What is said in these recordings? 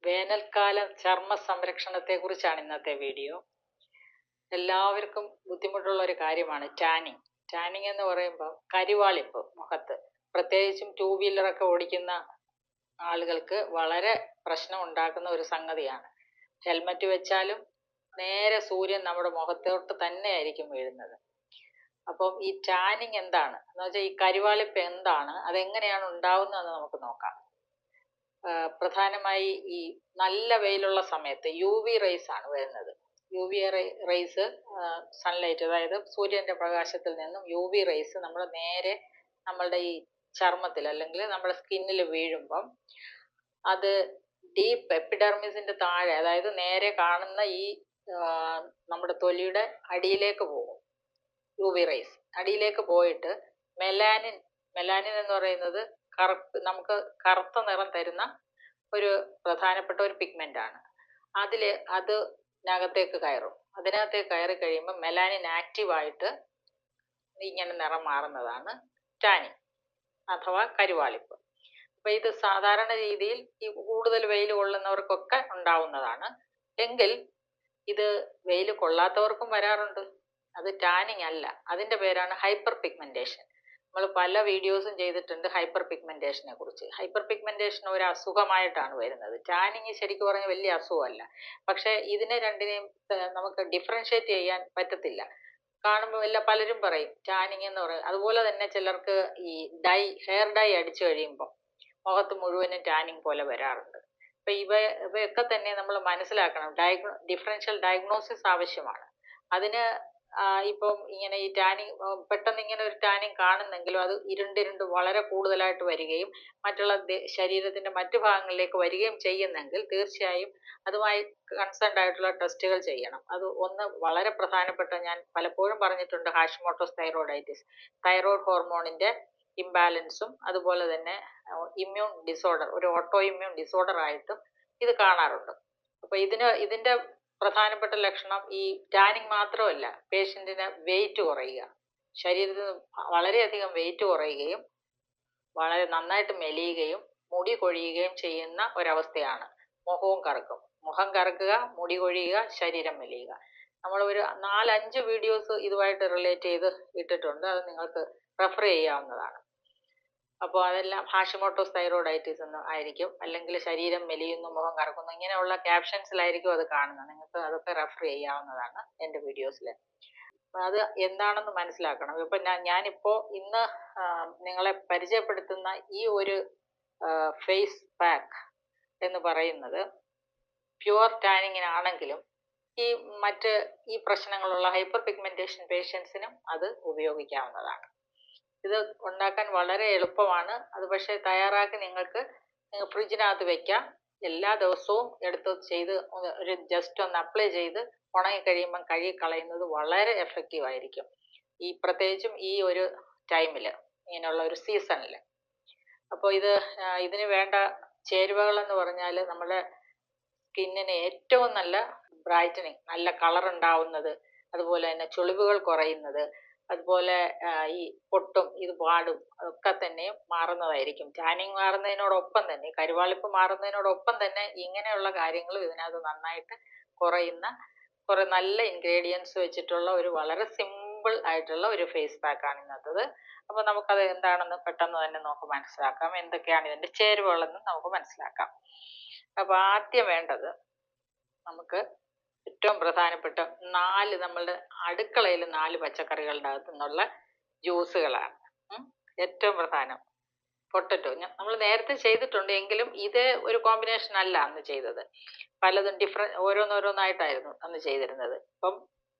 വേനൽക്കാല ചർമ്മ സംരക്ഷണത്തെക്കുറിച്ചാണ് ഇന്നത്തെ വീഡിയോ. എല്ലാവർക്കും ബുദ്ധിമുട്ടുള്ള ഒരു കാര്യമാണ് ടാനിങ്. ടാനിങ് എന്ന് പറയുമ്പോൾ കരിവാളിപ്പ് മുഖത്ത്, പ്രത്യേകിച്ചും ടൂ വീലറൊക്കെ ഓടിക്കുന്ന ആളുകൾക്ക് വളരെ പ്രശ്നം ഉണ്ടാക്കുന്ന ഒരു സംഗതിയാണ്. ഹെൽമറ്റ് വെച്ചാലും നേരെ സൂര്യൻ നമ്മുടെ മുഖത്തോട്ട് തന്നെയായിരിക്കും വീഴുന്നത്. അപ്പം ഈ ടാനിങ് എന്താണ് എന്ന് വെച്ചാൽ, ഈ കരിവാളിപ്പ് എന്താണ്, അതെങ്ങനെയാണ് ഉണ്ടാവുന്നതെന്ന് നമുക്ക് നോക്കാം. പ്രധാനമായി ഈ നല്ല വെയിലുള്ള സമയത്ത് UV റേസ് ആണ് വരുന്നത്. UV റേസ്, സൺലൈറ്റ്, അതായത് സൂര്യന്റെ പ്രകാശത്തിൽ നിന്നും UV റേസ് നമ്മൾ നേരെ നമ്മളുടെ ഈ ചർമ്മത്തിൽ അല്ലെങ്കിൽ നമ്മുടെ സ്കിന്നിൽ വീഴുമ്പം അത് ഡീപ്പ് എപ്പിഡെർമിസിന്റെ താഴെ, അതായത് നേരെ കാണുന്ന ഈ നമ്മുടെ തൊലിയുടെ അടിയിലേക്ക് പോകും. UV റേസ് അടിയിലേക്ക് പോയിട്ട് മെലാനിൻ എന്ന് പറയുന്നത് നമുക്ക് കറുത്ത നിറം തരുന്ന ഒരു പ്രധാനപ്പെട്ട ഒരു പിഗ്മെന്റ് ആണ്. അതിനകത്തേക്ക് കയറും. അതിനകത്തേക്ക് കയറി കഴിയുമ്പോൾ മെലാനിൻ ആക്റ്റീവായിട്ട് ഇങ്ങനെ നിറം മാറുന്നതാണ് ടാനിങ് അഥവാ കരിവാളിപ്പ്. അപ്പൊ ഇത് സാധാരണ രീതിയിൽ ഈ കൂടുതൽ വെയിൽ കൊള്ളുന്നവർക്കൊക്കെ ഉണ്ടാവുന്നതാണ്. എങ്കിൽ ഇത് വെയിൽ കൊള്ളാത്തവർക്കും വരാറുണ്ട്. അത് ടാനിങ് അല്ല, അതിന്റെ പേരാണ് ഹൈപ്പർ പിഗ്മെന്റേഷൻ. നമ്മൾ പല വീഡിയോസും ചെയ്തിട്ടുണ്ട് ഹൈപ്പർ പിഗ്മെന്റേഷനെ കുറിച്ച്. ഹൈപ്പർ പിഗ്മെന്റേഷൻ ഒരു അസുഖമായിട്ടാണ് വരുന്നത്. ടാനിങ് ശരിക്കും പറഞ്ഞാൽ വലിയ അസുഖമല്ല. പക്ഷെ ഇതിനെ രണ്ടിനെയും നമുക്ക് ഡിഫറൻഷിയേറ്റ് ചെയ്യാൻ പറ്റത്തില്ല. കാണുമ്പോൾ പലരും പറയും ടാനിങ് എന്ന് പറയും. അതുപോലെ തന്നെ ചിലർക്ക് ഈ ഹെയർ ഡൈ അടിച്ചു കഴിയുമ്പോൾ മുഖത്ത് മുഴുവനും ടാനിങ് പോലെ വരാറുണ്ട്. അപ്പൊ ഇവയൊക്കെ തന്നെ നമ്മൾ മനസ്സിലാക്കണം. ഡിഫറൻഷ്യൽ ഡയഗ്നോസിസ് ആവശ്യമാണ്. അതിന് ഇപ്പം ഇങ്ങനെ ഈ ടാനിങ് പെട്ടെന്ന് ഇങ്ങനെ ഒരു ടാനിങ് കാണുന്നെങ്കിലും അത് ഇരുണ്ട് വളരെ കൂടുതലായിട്ട് വരികയും മറ്റുള്ള ശരീരത്തിന്റെ മറ്റു ഭാഗങ്ങളിലേക്ക് വരികയും ചെയ്യുന്നെങ്കിൽ തീർച്ചയായും അതുമായി കൺസേൺഡ് ആയിട്ടുള്ള ടെസ്റ്റുകൾ ചെയ്യണം. അത് ഒന്ന് വളരെ പ്രധാനപ്പെട്ട, ഞാൻ പലപ്പോഴും പറഞ്ഞിട്ടുണ്ട്, ഹാഷിമോട്ടോസ് തൈറോയിഡൈറ്റിസ്, തൈറോയ്ഡ് ഹോർമോണിന്റെ ഇംബാലൻസും അതുപോലെ തന്നെ ഇമ്മ്യൂൺ ഡിസോർഡർ, ഒരു ഓട്ടോ ഇമ്മ്യൂൺ ഡിസോർഡർ ആയിട്ടും ഇത് കാണാറുണ്ട്. അപ്പൊ ഇതിന്റെ പ്രധാനപ്പെട്ട ലക്ഷണം ഈ ടാനിങ് മാത്രമല്ല, പേഷ്യന്റിന് വെയിറ്റ് കുറയുക, ശരീരത്തിന് വളരെയധികം വെയിറ്റ് കുറയുകയും വളരെ നന്നായിട്ട് മെലിയുകയും മുടി കൊഴിയുകയും ചെയ്യുന്ന ഒരവസ്ഥയാണ്. മുഖം കറുക്കുക, മുടി കൊഴിയുക, ശരീരം മെലിയുക. നമ്മൾ ഒരു 4-5 വീഡിയോസ് ഇതുമായിട്ട് റിലേറ്റ് ചെയ്ത് ഇട്ടിട്ടുണ്ട്. അത് നിങ്ങൾക്ക് റെഫർ ചെയ്യാവുന്നതാണ്. അപ്പോൾ അതെല്ലാം ഹാഷിമോട്ടോസ് തൈറോയിഡൈറ്റിസ് എന്ന് ആയിരിക്കും, അല്ലെങ്കിൽ ശരീരം മെലിയുന്നു, മുഖം കറക്കുന്നു, ഇങ്ങനെയുള്ള ക്യാപ്ഷൻസിലായിരിക്കും അത് കാണുന്നത്. നിങ്ങൾക്ക് അതൊക്കെ റെഫർ ചെയ്യാവുന്നതാണ് എൻ്റെ വീഡിയോസിൽ. അത് എന്താണെന്ന് മനസ്സിലാക്കണം. ഇപ്പൊ ഞാനിപ്പോ ഇന്ന് നിങ്ങളെ പരിചയപ്പെടുത്തുന്ന ഈ ഒരു ഫേസ് പാക്ക് എന്ന് പറയുന്നത് പ്യുവർ ടാനിങ്ങിനാണെങ്കിലും ഈ പ്രശ്നങ്ങളുള്ള ഹൈപ്പർ പിഗ്മെന്റേഷൻ പേഷ്യൻസിനും അത് ഉപയോഗിക്കാവുന്നതാണ്. ഇത് ഉണ്ടാക്കാൻ വളരെ എളുപ്പമാണ്. അത് പക്ഷേ തയ്യാറാക്കി നിങ്ങൾക്ക് ഫ്രിഡ്ജിനകത്ത് വെക്കാം. എല്ലാ ദിവസവും ചെയ്ത് ഒരു ജസ്റ്റ് ഒന്ന് അപ്ലൈ ചെയ്ത് ഉണങ്ങി കഴിയുമ്പം കഴുകി കളയുന്നത് വളരെ എഫക്റ്റീവ് ആയിരിക്കും. പ്രത്യേകിച്ചും ഈ ഒരു ടൈമിൽ, ഇങ്ങനെയുള്ള ഒരു സീസണിൽ. അപ്പോൾ ഇതിന് വേണ്ട ചേരുവകൾ എന്ന് പറഞ്ഞാൽ, നമ്മുടെ സ്കിന്നിന് ഏറ്റവും നല്ല ബ്രൈറ്റനിങ്, നല്ല കളർ ഉണ്ടാവുന്നത്, അതുപോലെ തന്നെ ചുളിവുകൾ കുറയുന്നത്, അതുപോലെ ഈ പൊട്ടും പാടും ഒക്കെ തന്നെയും മാറുന്നതായിരിക്കും. ടാനിങ് മാറുന്നതിനോടൊപ്പം തന്നെ, കരിവാളിപ്പ് മാറുന്നതിനോടൊപ്പം തന്നെ ഇങ്ങനെയുള്ള കാര്യങ്ങളും ഇതിനകത്ത് നന്നായിട്ട് കുറയുന്ന കുറെ നല്ല ഇൻഗ്രീഡിയൻസ് വെച്ചിട്ടുള്ള ഒരു വളരെ സിമ്പിൾ ആയിട്ടുള്ള ഒരു ഫേസ് പാക്കാണ് ഇന്നത്തത്. അപ്പൊ നമുക്കത് എന്താണെന്ന് പെട്ടെന്ന് തന്നെ നമുക്ക് മനസ്സിലാക്കാം. എന്തൊക്കെയാണ് ഇതിന്റെ ചേരുവകളെന്ന് നമുക്ക് മനസ്സിലാക്കാം. അപ്പൊ ആദ്യം വേണ്ടത്, നമുക്ക് ഏറ്റവും പ്രധാനപ്പെട്ട നമ്മളുടെ അടുക്കളയിൽ 4 പച്ചക്കറികളുടെ അകത്തു നിന്നുള്ള ജ്യൂസുകളാണ് ഏറ്റവും പ്രധാനം. പൊട്ടറ്റോ നമ്മൾ നേരത്തെ ചെയ്തിട്ടുണ്ട്, എങ്കിലും ഇതേ ഒരു കോമ്പിനേഷൻ അല്ല അന്ന് ചെയ്തത്. പലതും ഓരോന്നോരോന്നായിട്ടായിരുന്നു അന്ന് ചെയ്തിരുന്നത്. ഇപ്പം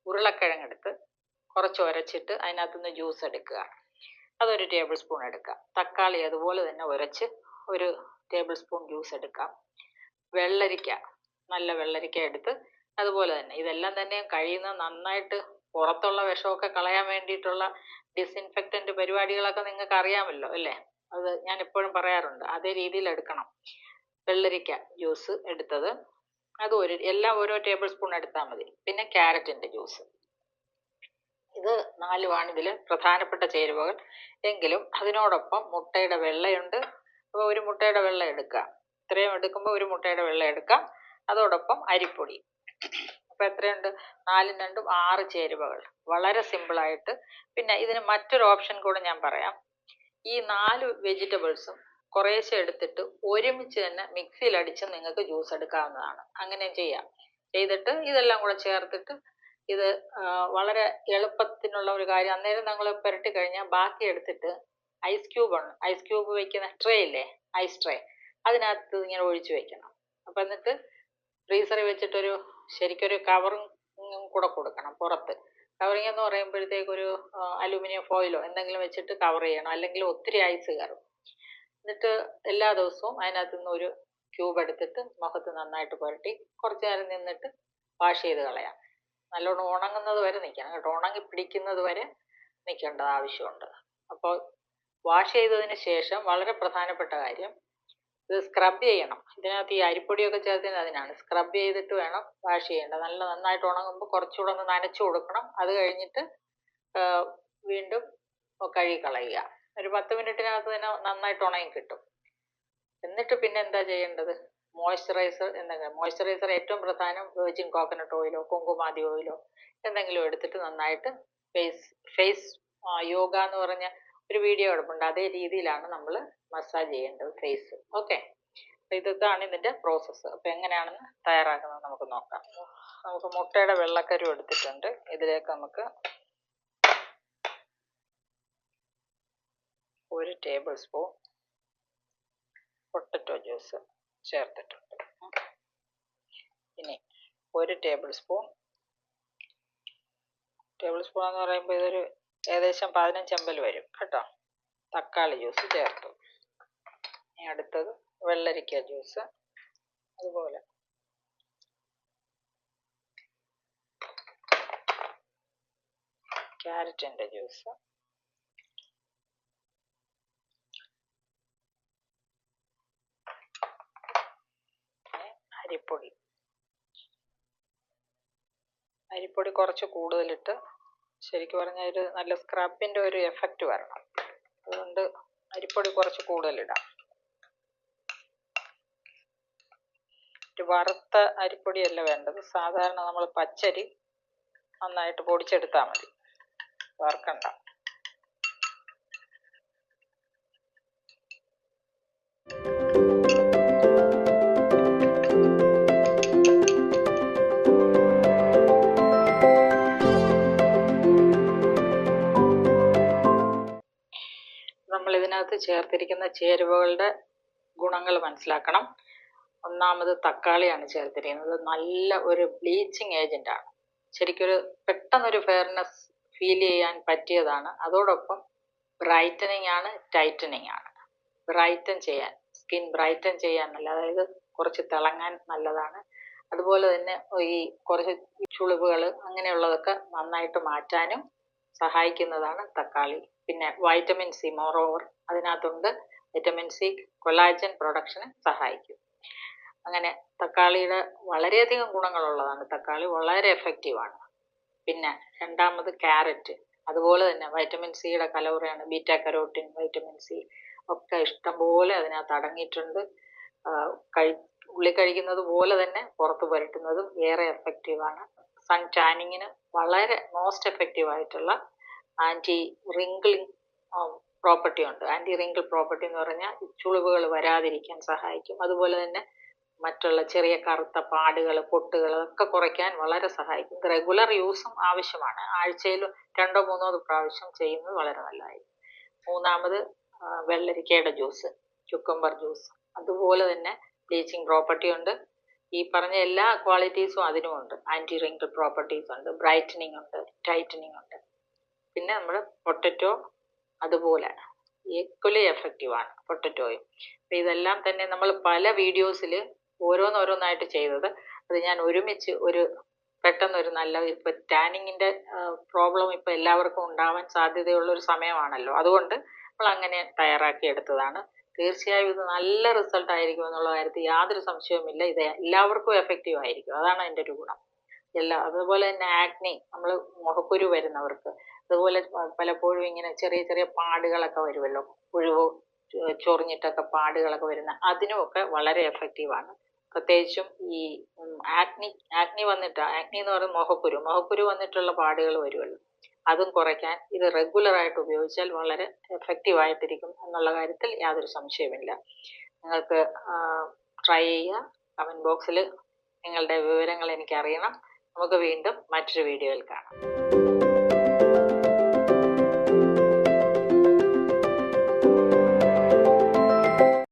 ഉരുളക്കിഴങ്ങെടുത്ത് കുറച്ച് ഉരച്ചിട്ട് അതിനകത്തുനിന്ന് ജ്യൂസ് എടുക്കുക, അതൊരു ടേബിൾ സ്പൂൺ എടുക്കാം. തക്കാളി അതുപോലെ തന്നെ ഉരച്ച് ഒരു ടേബിൾ സ്പൂൺ ജ്യൂസ് എടുക്കാം. നല്ല വെള്ളരിക്ക എടുത്ത് അതുപോലെ തന്നെ ഇതെല്ലാം തന്നെ കഴിയുന്ന നന്നായിട്ട് പുറത്തുള്ള വിഷമൊക്കെ കളയാൻ വേണ്ടിയിട്ടുള്ള ഡിസിൻഫെക്റ്റന്റ് പരിപാടികളൊക്കെ നിങ്ങൾക്ക് അറിയാമല്ലോ അല്ലേ? അത് ഞാൻ എപ്പോഴും പറയാറുണ്ട്. അതേ രീതിയിൽ എടുക്കണം. വെള്ളരിക്ക ജ്യൂസ് എടുത്തത്, അത് എല്ലാം ഓരോ ടേബിൾ സ്പൂൺ എടുത്താൽ മതി. പിന്നെ ക്യാരറ്റിന്റെ ജ്യൂസ്. ഇത് 4 ഇതിൽ പ്രധാനപ്പെട്ട ചേരുവകൾ. എങ്കിലും അതിനോടൊപ്പം മുട്ടയുടെ വെള്ളയുണ്ട്. അപ്പോൾ ഒരു മുട്ടയുടെ വെള്ള എടുക്കുക. ഇത്രയും എടുക്കുമ്പോൾ ഒരു മുട്ടയുടെ വെള്ള എടുക്കാം, അതോടൊപ്പം അരിപ്പൊടി. അപ്പോൾ എത്രയുണ്ട്? 4 × 2 = 6 ചേരുവകൾ. വളരെ സിമ്പിളായിട്ട്. പിന്നെ ഇതിന് മറ്റൊരു ഓപ്ഷൻ കൂടെ ഞാൻ പറയാം. ഈ 4 വെജിറ്റബിൾസും കുറേശ്ശെ എടുത്തിട്ട് ഒരുമിച്ച് തന്നെ മിക്സിയിൽ അടിച്ച് നിങ്ങൾക്ക് ജ്യൂസ് എടുക്കാവുന്നതാണ്. അങ്ങനെ ചെയ്യാം. ചെയ്തിട്ട് ഇതെല്ലാം കൂടെ ചേർത്തിട്ട് ഇത് വളരെ എളുപ്പത്തിനുള്ള ഒരു കാര്യം. അന്നേരം നിങ്ങൾ പുരട്ടി കഴിഞ്ഞാൽ ബാക്കി എടുത്തിട്ട് ഐസ് ക്യൂബ് വെക്കുന്ന ട്രേ ഇല്ലേ, ഐസ് ട്രേ, അതിനകത്ത് ഇങ്ങനെ ഒഴിച്ചു വെക്കണം. അപ്പം എന്നിട്ട് ഫ്രീസറിൽ വെച്ചിട്ടൊരു ശരിക്കൊരു കവറും കൂടെ കൊടുക്കണം പുറത്ത്. കവറിങ് എന്ന് പറയുമ്പോഴത്തേക്കൊരു അലുമിനിയം ഫോയിലോ എന്തെങ്കിലും വെച്ചിട്ട് കവർ ചെയ്യണം, അല്ലെങ്കിൽ ഒത്തിരി ഐസ് കയറും. എന്നിട്ട് എല്ലാ ദിവസവും അതിനകത്ത് നിന്ന് ഒരു ക്യൂബ് എടുത്തിട്ട് മുഖത്ത് നന്നായിട്ട് പുരട്ടി കുറച്ച് നേരം നിന്നിട്ട് വാഷ് ചെയ്ത് കളയാം. നല്ലോണം ഉണങ്ങുന്നത് വരെ നിൽക്കണം കേട്ടോ, ഉണങ്ങി പിടിക്കുന്നത് വരെ നിൽക്കേണ്ടത് ആവശ്യമുണ്ട്. അപ്പോൾ വാഷ് ചെയ്തതിന് ശേഷം വളരെ പ്രധാനപ്പെട്ട കാര്യം, ഇത് സ്ക്രബ് ചെയ്യണം. ഇതിനകത്ത് ഈ അരിപ്പൊടിയൊക്കെ ചേർത്തത് അതിനാണ്. സ്ക്രബ് ചെയ്തിട്ട് വേണം വാഷ് ചെയ്യേണ്ടത്. നന്നായിട്ട് ഉണങ്ങുമ്പോൾ കുറച്ചുകൂടെ ഒന്ന് നനച്ചു കൊടുക്കണം. അത് കഴിഞ്ഞിട്ട് വീണ്ടും കഴുകി കളയുക. ഒരു 10 മിനിറ്റിനകത്ത് തന്നെ നന്നായിട്ട് ഉണങ്ങി കിട്ടും. എന്നിട്ട് പിന്നെ എന്താ ചെയ്യേണ്ടത്? മോയ്സ്ചറൈസർ ഏറ്റവും പ്രധാനം വെർജിൻ കോക്കനട്ട് ഓയിലോ കുങ്കുമാതി ഓയിലോ എന്തെങ്കിലും എടുത്തിട്ട് നന്നായിട്ട് ഫേസ് യോഗ എന്ന് പറഞ്ഞ ഒരു വീഡിയോ കിടപ്പുണ്ട്, അതേ രീതിയിലാണ് നമ്മൾ മസാജ് ചെയ്യേണ്ടത് ഫേസ്. ഓക്കെ, ഇതാണ് ഇതിന്റെ പ്രോസസ്സ്. അപ്പൊ എങ്ങനെയാണെന്ന് തയ്യാറാക്കുന്നത് നമുക്ക് നോക്കാം. നമുക്ക് മുട്ടയുടെ വെള്ളക്കരു എടുത്തിട്ടുണ്ട്. ഇതിലേക്ക് നമുക്ക് 1 ടേബിൾ സ്പൂൺ പൊട്ടറ്റോ ജ്യൂസ് ചേർത്തിട്ടുണ്ട്. ഇനി 1 ടേബിൾ സ്പൂൺ എന്ന് പറയുമ്പോൾ ഇതൊരു ഏകദേശം 15 ml വരും കേട്ടോ, തക്കാളി ജ്യൂസ് ചേർത്തു. ഇനി അടുത്തത് വെള്ളരിക്ക ജ്യൂസ്, അതുപോലെ ക്യാരറ്റിൻ്റെ ജ്യൂസ്, അരിപ്പൊടി കുറച്ച് കൂടുതലിട്ട്, ശരിക്കും പറഞ്ഞാൽ ഒരു നല്ല സ്ക്രബിൻ്റെ ഒരു എഫക്റ്റ് വരണം. അതുകൊണ്ട് അരിപ്പൊടി കുറച്ച് കൂടുതലിടാം. വറുത്ത അരിപ്പൊടിയല്ല വേണ്ടത്, സാധാരണ നമ്മൾ പച്ചരി നന്നായിട്ട് പൊടിച്ചെടുത്താൽ മതി, വറുക്കണ്ട. നമ്മൾ ഇതിനകത്ത് ചേർത്തിരിക്കുന്ന ചേരുവകളുടെ ഗുണങ്ങൾ മനസ്സിലാക്കണം. ഒന്നാമത് തക്കാളിയാണ് ചേർത്തിരിക്കുന്നത്. നല്ല ഒരു ബ്ലീച്ചിങ് ഏജന്റ് ആണ്. ശരിക്കൊരു പെട്ടെന്നൊരു ഫെയർനെസ് ഫീൽ ചെയ്യാൻ പറ്റിയതാണ്. അതോടൊപ്പം ബ്രൈറ്റനിങ് ആണ്, ടൈറ്റനിങ് ആണ്. സ്കിൻ ബ്രൈറ്റൻ ചെയ്യാൻ നല്ല, അതായത് കുറച്ച് തിളങ്ങാൻ നല്ലതാണ്. അതുപോലെ തന്നെ ഈ കുറച്ച് ചുളിവുകൾ അങ്ങനെയുള്ളതൊക്കെ നന്നായിട്ട് മാറ്റാനും സഹായിക്കുന്നതാണ് തക്കാളി. പിന്നെ വൈറ്റമിൻ സി മോറോവർ അതിനകത്തുണ്ട്. വൈറ്റമിൻ സി കൊളാജൻ പ്രൊഡക്ഷന് സഹായിക്കും. അങ്ങനെ തക്കാളിയുടെ വളരെയധികം ഗുണങ്ങളുള്ളതാണ്. തക്കാളി വളരെ എഫക്റ്റീവാണ്. പിന്നെ രണ്ടാമത് ക്യാരറ്റ്, അതുപോലെ തന്നെ വൈറ്റമിൻ സിയുടെ കലോറിയാണ്. ബീറ്റ കരോട്ടിൻ, വൈറ്റമിൻ സി ഒക്കെ ഇഷ്ടംപോലെ അതിനകത്ത് അടങ്ങിയിട്ടുണ്ട്. ഉള്ളി കഴിക്കുന്നത് പോലെ തന്നെ പുറത്ത് പുരട്ടുന്നതും ഏറെ എഫക്റ്റീവാണ്. സൺ ടാനിങ്ങിന് വളരെ മോസ്റ്റ് എഫക്റ്റീവ് ആയിട്ടുള്ള ആൻറ്റി റിങ്കിളിങ് പ്രോപ്പർട്ടി ഉണ്ട്. ആൻറ്റി റിങ്കിൾ പ്രോപ്പർട്ടി എന്ന് പറഞ്ഞാൽ ചുളിവുകൾ വരാതിരിക്കാൻ സഹായിക്കും. അതുപോലെ തന്നെ മറ്റുള്ള ചെറിയ കറുത്ത പാടുകൾ, പൊട്ടുകൾ അതൊക്കെ കുറയ്ക്കാൻ വളരെ സഹായിക്കും. റെഗുലർ യൂസും ആവശ്യമാണ്. ആഴ്ചയിൽ 2 or 3 പ്രാവശ്യം ചെയ്യുന്നത് വളരെ നല്ലതായിരിക്കും. മൂന്നാമത് വെള്ളരിക്കയുടെ ജ്യൂസ്, ക്യുക്കമ്പർ ജ്യൂസ്, അതുപോലെ തന്നെ ബ്ലീച്ചിങ് പ്രോപ്പർട്ടി ഉണ്ട്. ഈ പറഞ്ഞ എല്ലാ ക്വാളിറ്റീസും അതിനുമുണ്ട്. ആൻറ്റി റിങ്കിൾ പ്രോപ്പർട്ടീസ് ഉണ്ട്, ബ്രൈറ്റനിങ് ഉണ്ട്, ടൈറ്റനിങ് ഉണ്ട്. പിന്നെ നമ്മുടെ പൊട്ടറ്റോ അതുപോലെ ഈക്വലി എഫക്റ്റീവാണ് പൊട്ടറ്റോയും. അപ്പം ഇതെല്ലാം തന്നെ നമ്മൾ പല വീഡിയോസിൽ ഓരോന്നോരോന്നായിട്ട് ചെയ്തത്. അത് ഞാൻ ഒരുമിച്ച് പെട്ടെന്നൊരു നല്ല, ഇപ്പം ടാനിങ്ങിൻ്റെ പ്രോബ്ലം ഇപ്പം എല്ലാവർക്കും ഉണ്ടാവാൻ സാധ്യതയുള്ള ഒരു സമയമാണല്ലോ, അതുകൊണ്ട് നമ്മൾ അങ്ങനെ തയ്യാറാക്കി എടുത്തതാണ്. തീർച്ചയായും ഇത് നല്ല റിസൾട്ട് ആയിരിക്കും എന്നുള്ള കാര്യത്തിൽ യാതൊരു സംശയവുമില്ല. ഇത് എല്ലാവർക്കും എഫക്റ്റീവ് ആയിരിക്കും, അതാണ് അതിൻ്റെ ഒരു ഗുണം. അതുപോലെ തന്നെ ആക്നി, നമ്മൾ മുഖക്കുരു വരുന്നവർക്ക്, അതുപോലെ പലപ്പോഴും ഇങ്ങനെ ചെറിയ ചെറിയ പാടുകളൊക്കെ വരുമല്ലോ, ചൊറിഞ്ഞിട്ടൊക്കെ പാടുകളൊക്കെ വരുന്ന അതിനുമൊക്കെ വളരെ എഫക്റ്റീവാണ്. പ്രത്യേകിച്ചും ഈ ആക്നി എന്ന് പറയുന്നത് മുഖക്കുരു വന്നിട്ടുള്ള പാടുകൾ വരുമല്ലോ, അതും കുറയ്ക്കാൻ ഇത് റെഗുലറായിട്ട് ഉപയോഗിച്ചാൽ വളരെ എഫക്റ്റീവായിട്ടിരിക്കും എന്നുള്ള കാര്യത്തിൽ യാതൊരു സംശയമില്ല. നിങ്ങൾക്ക് ട്രൈ ചെയ്യുക. കമൻറ്റ് ബോക്സിൽ നിങ്ങളുടെ വിവരങ്ങൾ എനിക്കറിയണം. നമുക്ക് വീണ്ടും മറ്റൊരു വീഡിയോയിൽ കാണാം.